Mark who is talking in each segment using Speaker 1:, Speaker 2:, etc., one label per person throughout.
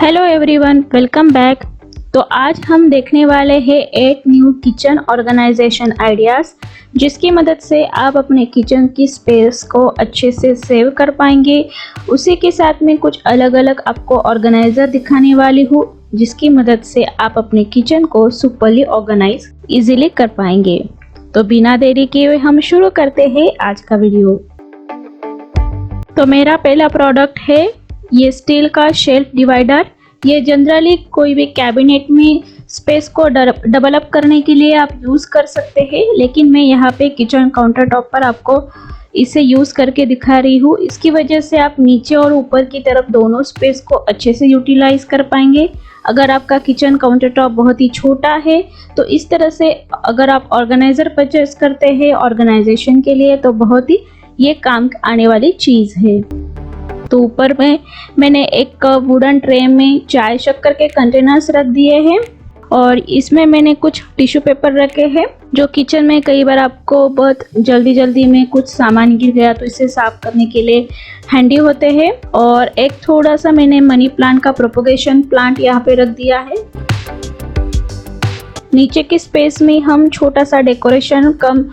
Speaker 1: Hello everyone, welcome back. तो आज हम देखने वाले हैं 8 न्यू किचन ऑर्गेनाइजेशन आइडियाज़, जिसकी मदद से आप अपने किचन की स्पेस को अच्छे से सेव कर पाएंगे। उसी के साथ में कुछ अलग अलग आपको ऑर्गेनाइज़र दिखाने वाली हूँ, जिसकी मदद से आप अपने किचन को सुपरली ऑर्गेनाइज इजीली कर पाएंगे। तो बिना देरी किए हुए हम शुरू करते हैं आज का वीडियो। तो मेरा पहला प्रोडक्ट है ये स्टील का शेल्फ डिवाइडर। ये जनरली कोई भी कैबिनेट में स्पेस को डबल अप करने के लिए आप यूज़ कर सकते हैं, लेकिन मैं यहाँ पे किचन काउंटर टॉप पर आपको इसे यूज़ करके दिखा रही हूँ। इसकी वजह से आप नीचे और ऊपर की तरफ दोनों स्पेस को अच्छे से यूटिलाइज कर पाएंगे। अगर आपका किचन काउंटर टॉप बहुत ही छोटा है तो इस तरह से अगर आप ऑर्गेनाइज़र परचेस करते हैं ऑर्गेनाइजेशन के लिए, तो बहुत ही ये काम आने वाली चीज़ है। तो ऊपर में मैंने एक वुडन ट्रे में चाय शक्कर के कंटेनर्स रख दिए हैं और इसमें मैंने कुछ टिश्यू पेपर रखे हैं, जो किचन में कई बार आपको बहुत जल्दी में कुछ सामान गिर गया तो इसे साफ करने के लिए हैंडी होते हैं। और एक थोड़ा सा मैंने मनी प्लांट का प्रोपोगेशन प्लांट यहाँ पे रख दिया है। नीचे की स्पेस में हम छोटा सा डेकोरेशन कम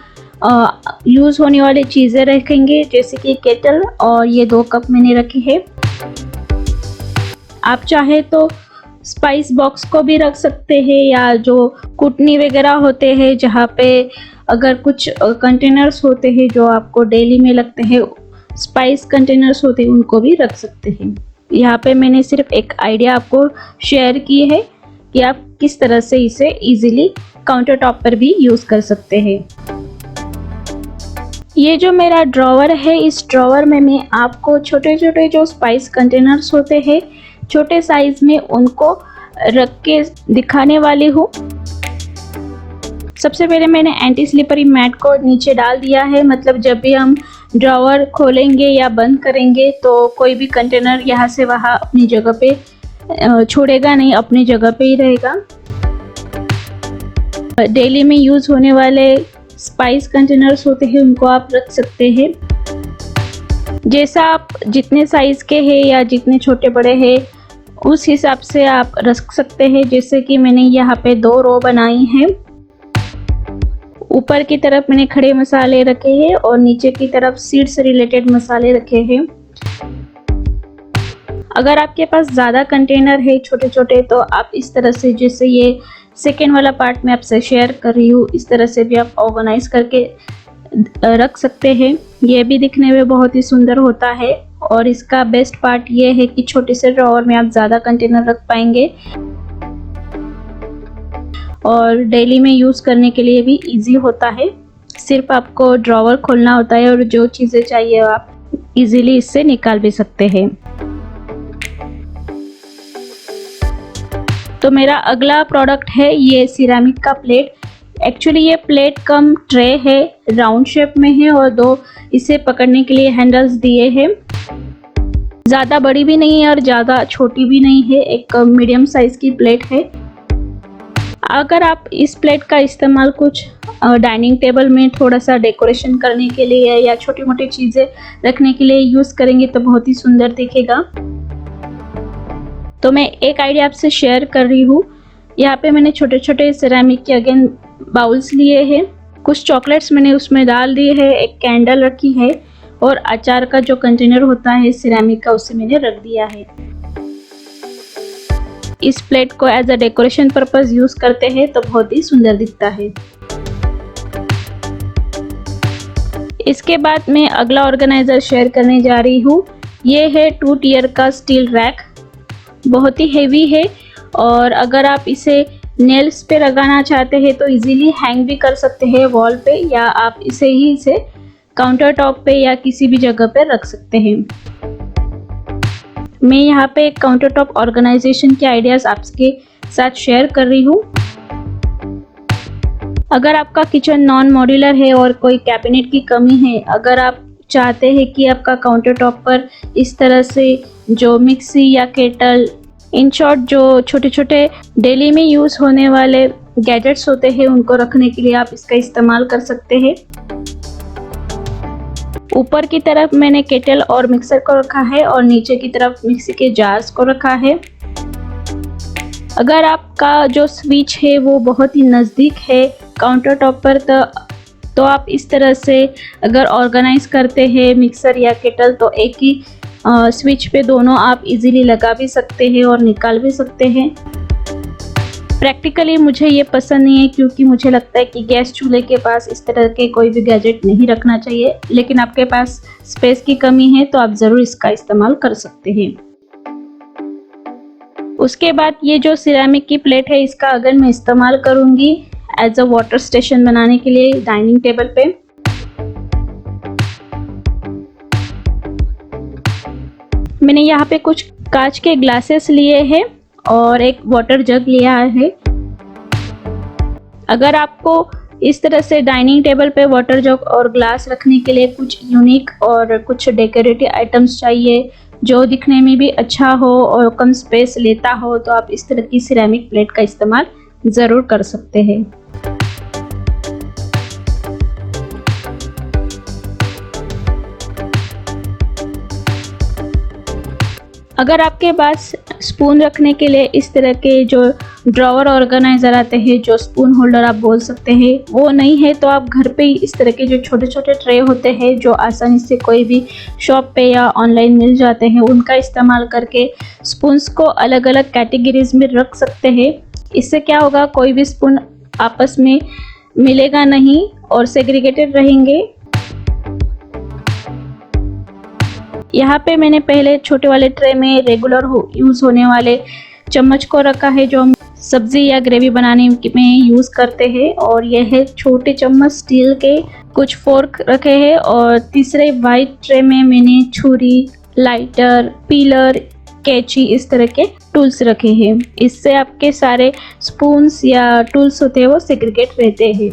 Speaker 1: यूज़ होने वाली चीज़ें रखेंगे, जैसे कि केटल, और ये 2 कप मैंने रखे हैं। आप चाहे तो स्पाइस बॉक्स को भी रख सकते हैं, या जो कुटनी वगैरह होते हैं जहाँ पे अगर कुछ कंटेनर्स होते हैं जो आपको डेली में लगते हैं, स्पाइस कंटेनर्स होते हैं, उनको भी रख सकते हैं। यहाँ पे मैंने सिर्फ एक आइडिया आपको शेयर की है कि आप किस तरह से इसे इजीली काउंटर टॉप पर भी यूज़ कर सकते हैं। ये जो मेरा ड्रॉवर है, इस ड्रॉवर में मैं आपको छोटे छोटे जो स्पाइस कंटेनर्स होते हैं छोटे साइज में, उनको रख के दिखाने वाली हूँ। सबसे पहले मैंने एंटी स्लिपरी मैट को नीचे डाल दिया है, मतलब जब भी हम ड्रॉवर खोलेंगे या बंद करेंगे तो कोई भी कंटेनर यहाँ से वहाँ अपनी जगह पे छोड़ेगा नहीं, अपनी जगह पे ही रहेगा। डेली में यूज़ होने वाले स्पाइस कंटेनर्स होते हैं उनको आप रख सकते हैं। जैसा आप जितने साइज़ के हैं या जितने छोटे बड़े हैं उस हिसाब से आप रख सकते हैं। जैसे कि मैंने यहाँ पे 2 रो बनाई हैं। ऊपर की तरफ मैंने खड़े मसाले रखे हैं और नीचे की तरफ सीड से रिलेटेड मसाले रखे हैं। अगर आपके पास ज़्यादा कंटेनर है छोटे छोटे, तो आप इस तरह से, जैसे ये सेकेंड वाला पार्ट मैं आपसे शेयर कर रही हूँ, इस तरह से भी आप ऑर्गेनाइज करके रख सकते हैं। ये भी दिखने में बहुत ही सुंदर होता है और इसका बेस्ट पार्ट ये है कि छोटे से ड्रॉवर में आप ज़्यादा कंटेनर रख पाएंगे और डेली में यूज़ करने के लिए भी इजी होता है। सिर्फ आपको ड्रॉवर खोलना होता है और जो चीज़ें चाहिए आप इजीली इससे निकाल भी सकते हैं। तो मेरा अगला प्रोडक्ट है ये सिरेमिक का प्लेट। एक्चुअली ये प्लेट कम ट्रे है, राउंड शेप में है और 2 इसे पकड़ने के लिए हैंडल्स दिए हैं। ज़्यादा बड़ी भी नहीं है और ज़्यादा छोटी भी नहीं है, एक मीडियम साइज़ की प्लेट है। अगर आप इस प्लेट का इस्तेमाल कुछ डाइनिंग टेबल में थोड़ा सा डेकोरेशन करने के लिए या छोटी मोटी चीज़ें रखने के लिए यूज़ करेंगे तो बहुत ही सुंदर दिखेगा। तो मैं एक आइडिया आपसे शेयर कर रही हूँ। यहाँ पे मैंने छोटे छोटे सिरेमिक के अगेन बाउल्स लिए हैं, कुछ चॉकलेट्स मैंने उसमें डाल दिए हैं, एक कैंडल रखी है और अचार का जो कंटेनर होता है सिरेमिक का, उसे मैंने रख दिया है। इस प्लेट को as a decoration purpose use करते हैं तो बहुत ही सुंदर दिखता है। इसके बाद मैं अगला ऑर्गेनाइजर शेयर करने जा रही हूँ। ये है 2 टियर का स्टील रैक। बहुत ही हेवी है और अगर आप इसे नेल्स पे लगाना चाहते हैं तो इजीली हैंग भी कर सकते हैं वॉल पे, या आप इसे काउंटर टॉप पे या किसी भी जगह पे रख सकते हैं। मैं यहाँ पे एक काउंटर टॉप ऑर्गेनाइजेशन के आइडियाज़ आपके साथ शेयर कर रही हूँ। अगर आपका किचन नॉन मॉड्यूलर है और कोई कैबिनेट की कमी है, अगर आप चाहते हैं कि आपका काउंटर टॉप पर इस तरह से जो मिक्सी या केटल, इन शॉर्ट जो छोटे छोटे डेली में यूज़ होने वाले गैजेट्स होते हैं, उनको रखने के लिए आप इसका इस्तेमाल कर सकते हैं। ऊपर की तरफ मैंने केटल और मिक्सर को रखा है और नीचे की तरफ मिक्सी के जार्स को रखा है। अगर आपका जो स्विच है वो बहुत ही नज़दीक है काउंटर टॉप पर तो आप इस तरह से अगर ऑर्गेनाइज करते हैं मिक्सर या केटल, तो एक ही स्विच पे दोनों आप इजीली लगा भी सकते हैं और निकाल भी सकते हैं। प्रैक्टिकली मुझे ये पसंद नहीं है क्योंकि मुझे लगता है कि गैस चूल्हे के पास इस तरह के कोई भी गैजेट नहीं रखना चाहिए, लेकिन आपके पास स्पेस की कमी है तो आप ज़रूर इसका इस्तेमाल कर सकते हैं। उसके बाद ये जो सिरेमिक की प्लेट है, इसका अगर मैं इस्तेमाल करूँगी एज अ वाटर स्टेशन बनाने के लिए डाइनिंग टेबल पे। मैंने यहाँ पे कुछ कांच के ग्लासेस लिए हैं और एक वाटर जग लिया है। अगर आपको इस तरह से डाइनिंग टेबल पे वाटर जग और ग्लास रखने के लिए कुछ यूनिक और कुछ डेकोरेटिव आइटम्स चाहिए जो दिखने में भी अच्छा हो और कम स्पेस लेता हो, तो आप इस तरह की सिरेमिक प्लेट का इस्तेमाल ज़रूर कर सकते हैं। अगर आपके पास स्पून रखने के लिए इस तरह के जो ड्रॉवर ऑर्गेनाइजर आते हैं, जो स्पून होल्डर आप बोल सकते हैं, वो नहीं है तो आप घर पे ही इस तरह के जो छोटे छोटे ट्रे होते हैं जो आसानी से कोई भी शॉप पे या ऑनलाइन मिल जाते हैं, उनका इस्तेमाल करके स्पून्स को अलग अलग कैटेगरीज में रख सकते हैं। इससे क्या होगा, कोई भी स्पून आपस में मिलेगा नहीं और सेग्रीगेटेड रहेंगे। यहाँ पे मैंने पहले छोटे वाले ट्रे में रेगुलर यूज़ होने वाले चम्मच को रखा है जो हम सब्जी या ग्रेवी बनाने में यूज़ करते हैं, और यह है छोटे चम्मच स्टील के। कुछ फोर्क रखे हैं और तीसरे वाइट ट्रे में मैंने छुरी, लाइटर, पीलर, कैंची, इस तरह के टूल्स रखे हैं। इससे आपके सारे स्पून्स या टूल्स होते हैं वो सेग्रीगेट रहते हैं।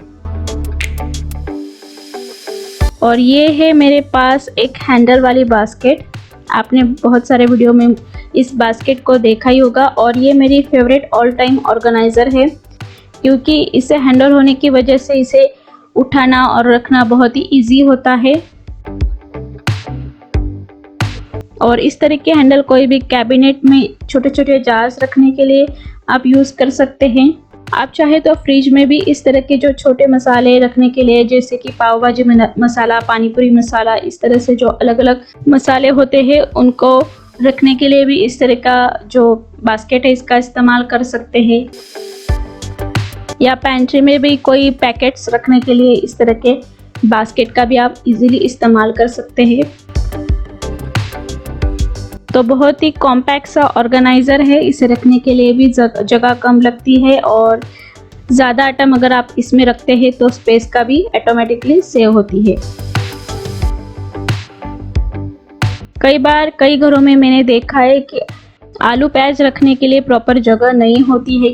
Speaker 1: और ये है मेरे पास एक हैंडल वाली बास्केट। आपने बहुत सारे वीडियो में इस बास्केट को देखा ही होगा, और ये मेरी फेवरेट ऑल टाइम ऑर्गेनाइज़र है क्योंकि इसे हैंडल होने की वजह से इसे उठाना और रखना बहुत ही इजी होता है। और इस तरह के हैंडल कोई भी कैबिनेट में छोटे छोटे जार्स रखने के लिए आप यूज़ कर सकते हैं। आप चाहे तो फ्रिज में भी इस तरह के जो छोटे मसाले रखने के लिए, जैसे कि पाव भाजी मसाला, पानीपुरी मसाला, इस तरह से जो अलग अलग मसाले होते हैं उनको रखने के लिए भी इस तरह का जो बास्केट है इसका इस्तेमाल कर सकते हैं। या पेंट्री में भी कोई पैकेट्स रखने के लिए इस तरह के बास्केट का भी आप इजीली इस्तेमाल कर सकते हैं। तो बहुत ही कॉम्पैक्ट सा ऑर्गेनाइज़र है, इसे रखने के लिए भी जगह कम लगती है, और ज़्यादा आइटम अगर आप इसमें रखते हैं तो स्पेस का भी ऑटोमेटिकली सेव होती है। कई बार कई घरों में मैंने देखा है कि आलू प्याज रखने के लिए प्रॉपर जगह नहीं होती है,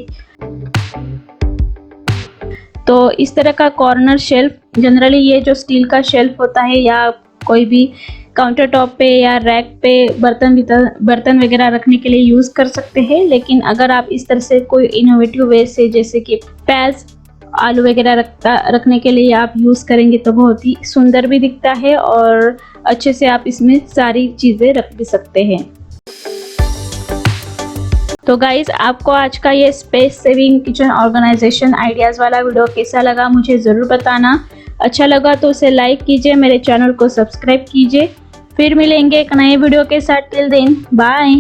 Speaker 1: तो इस तरह का कॉर्नर शेल्फ, जनरली ये जो स्टील का शेल्फ होता है या कोई भी काउंटर टॉप पे या रैक पे बर्तन वगैरह रखने के लिए यूज़ कर सकते हैं। लेकिन अगर आप इस तरह से कोई इनोवेटिव वे से, जैसे कि प्याज, आलू वगैरह रखने के लिए आप यूज़ करेंगे तो बहुत ही सुंदर भी दिखता है और अच्छे से आप इसमें सारी चीज़ें रख भी सकते हैं। तो गाइज़, आपको आज का ये space saving kitchen organisation ideas वाला वीडियो कैसा लगा मुझे ज़रूर बताना। अच्छा लगा तो उसे लाइक कीजिए, मेरे चैनल को सब्सक्राइब कीजिए। फिर मिलेंगे एक नए वीडियो के साथ। Till then, bye.